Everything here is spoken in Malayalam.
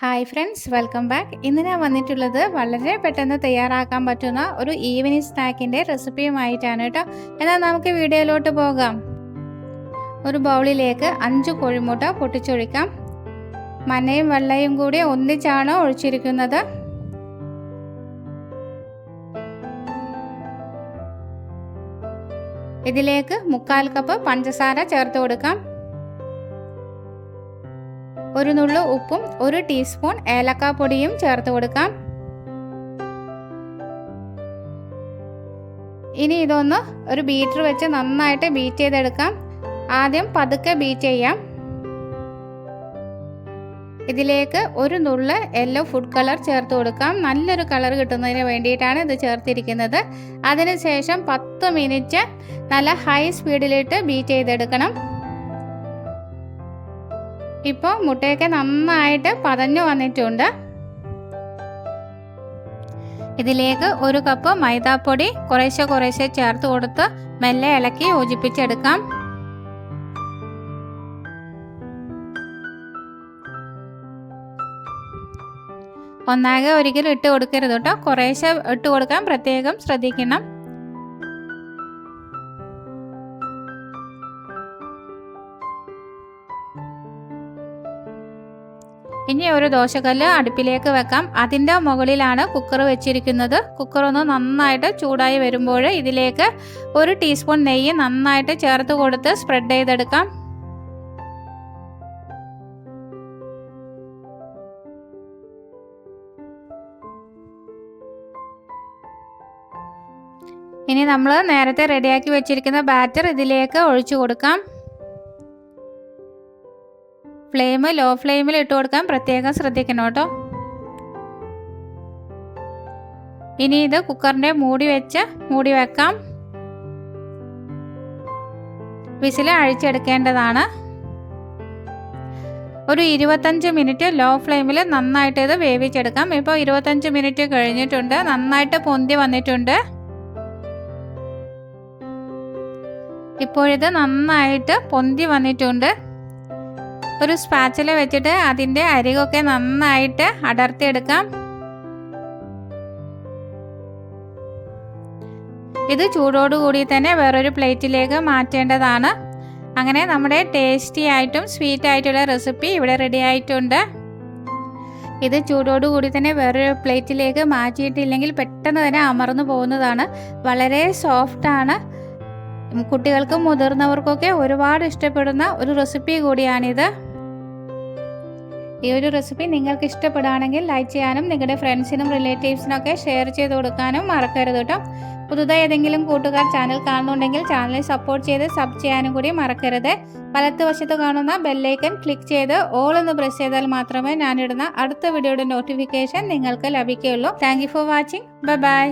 Hi friends, welcome back. ഇന്ന് ഞാൻ വന്നിട്ടുള്ളത് വളരെ പെട്ടെന്ന് തയ്യാറാക്കാൻ പറ്റുന്ന ഒരു ഈവനിങ് സ്നാക്കിൻ്റെ റെസിപ്പിയുമായിട്ടാണ് കേട്ടോ. എന്നാൽ നമുക്ക് വീഡിയോയിലോട്ട് പോകാം. ഒരു ബൗളിലേക്ക് 5 കോഴിമുട്ട പൊട്ടിച്ചൊഴിക്കാം. മഞ്ഞയും വെള്ളയും കൂടി ഒന്നിച്ചാണ് ഒഴിച്ചിരിക്കുന്നത്. ഇതിലേക്ക് 1/4 കപ്പ് പഞ്ചസാര ചേർത്ത് കൊടുക്കാം. ഒരു നുള്ളു ഉപ്പും 1 ടീസ്പൂൺ ഏലക്കാപ്പൊടിയും ചേർത്ത് കൊടുക്കാം. ഇനി ഇതൊന്ന് ഒരു ബീറ്റർ വെച്ച് നന്നായിട്ട് ബീറ്റ് ചെയ്തെടുക്കാം. ആദ്യം പതുക്കെ ബീറ്റ് ചെയ്യാം. ഇതിലേക്ക് ഒരു നുള്ള് യെല്ലോ ഫുഡ് കളർ ചേർത്ത് കൊടുക്കാം. നല്ലൊരു കളർ കിട്ടുന്നതിന് വേണ്ടിയിട്ടാണ് ഇത് ചേർത്തിരിക്കുന്നത്. അതിനുശേഷം 10 മിനിറ്റ് നല്ല ഹൈ സ്പീഡിലിട്ട് ബീറ്റ് ചെയ്തെടുക്കണം. ഇപ്പോൾ മുട്ടയൊക്കെ നന്നായിട്ട് പതഞ്ഞു വന്നിട്ടുണ്ട്. ഇതിലേക്ക് 1 കപ്പ് മൈദാപ്പൊടി കുറേശ്ശെ ചേർത്ത് കൊടുത്ത് മെല്ലെ ഇളക്കി യോജിപ്പിച്ചെടുക്കാം. ഒന്നാകെ ഒരിക്കലും ഇട്ട് കൊടുക്കരുത് കേട്ടോ. കുറേശ്ശെ ഇട്ട് കൊടുക്കാൻ പ്രത്യേകം ശ്രദ്ധിക്കണം. ഇനി ഒരു ദോശക്കല്ല് അടുപ്പിലേക്ക് വെക്കാം. അതിൻ്റെ മുകളിലാണ് കുക്കർ വെച്ചിരിക്കുന്നത്. കുക്കർ ഒന്ന് നന്നായിട്ട് ചൂടായി വരുമ്പോൾ ഇതിലേക്ക് 1 ടീസ്പൂൺ നെയ്യ് നന്നായിട്ട് ചേർത്ത് കൊടുത്ത് സ്പ്രെഡ് ചെയ്തെടുക്കാം. ഇനി നമ്മൾ നേരത്തെ റെഡിയാക്കി വെച്ചിരിക്കുന്ന ബാറ്റർ ഇതിലേക്ക് ഒഴിച്ചു കൊടുക്കാം. ഫ്ലെയിം ലോ ഫ്ലെയിമിൽ ഇട്ട് കൊടുക്കാൻ പ്രത്യേകം ശ്രദ്ധിക്കണം കേട്ടോ. ഇനി ഇത് കുക്കറിൻ്റെ മൂടി വെക്കാം. വിസിൽ അഴിച്ചെടുക്കേണ്ടതാണ്. ഒരു 25 മിനിറ്റ് ലോ ഫ്ലെയിമിൽ നന്നായിട്ട് ഇത് വേവിച്ചെടുക്കാം. ഇപ്പോൾ 25 മിനിറ്റ് കഴിഞ്ഞിട്ടുണ്ട്. നന്നായിട്ട് പൊന്തി വന്നിട്ടുണ്ട്. ഇപ്പോഴിത് നന്നായിട്ട് പൊന്തി വന്നിട്ടുണ്ട്. ഒരു സ്പാച്ചില വെച്ചിട്ട് അതിൻ്റെ അരികൊക്കെ നന്നായിട്ട് അടർത്തിയെടുക്കാം. ഇത് ചൂടോടുകൂടി തന്നെ വേറൊരു പ്ലേറ്റിലേക്ക് മാറ്റേണ്ടതാണ്. അങ്ങനെ നമ്മുടെ ടേസ്റ്റി ആയിട്ടും സ്വീറ്റ് ആയിട്ടുള്ള റെസിപ്പി ഇവിടെ റെഡി ആയിട്ടുണ്ട്. ഇത് ചൂടോടുകൂടി തന്നെ വേറൊരു പ്ലേറ്റിലേക്ക് മാറ്റിയിട്ടില്ലെങ്കിൽ പെട്ടെന്ന് തന്നെ അമർന്നു പോകുന്നതാണ്. വളരെ സോഫ്റ്റാണ്. കുട്ടികൾക്കും മുതിർന്നവർക്കൊക്കെ ഒരുപാട് ഇഷ്ടപ്പെടുന്ന ഒരു റെസിപ്പി കൂടിയാണിത്. ഈ ഒരു റെസിപ്പി നിങ്ങൾക്ക് ഇഷ്ടപ്പെടുകയാണെങ്കിൽ ലൈക്ക് ചെയ്യാനും നിങ്ങളുടെ ഫ്രണ്ട്സിനും റിലേറ്റീവ്സിനൊക്കെ ഷെയർ ചെയ്ത് കൊടുക്കാനും മറക്കരുത് കേട്ടോ. പുതുതായി ഏതെങ്കിലും കൂട്ടുകാർ ചാനൽ കാണുന്നുണ്ടെങ്കിൽ ചാനൽ സപ്പോർട്ട് ചെയ്ത് സബ് ചെയ്യാനും കൂടി മറക്കരുത്. വലത്തുവശത്ത് കാണുന്ന ബെല്ലൈക്കൺ ക്ലിക്ക് ചെയ്ത് ഓൾ എന്ന് പ്രസ് ചെയ്താൽ മാത്രമേ ഞാനിടുന്ന അടുത്ത വീഡിയോയുടെ നോട്ടിഫിക്കേഷൻ നിങ്ങൾക്ക് ലഭിക്കുകയുള്ളൂ. Thank you for watching. By.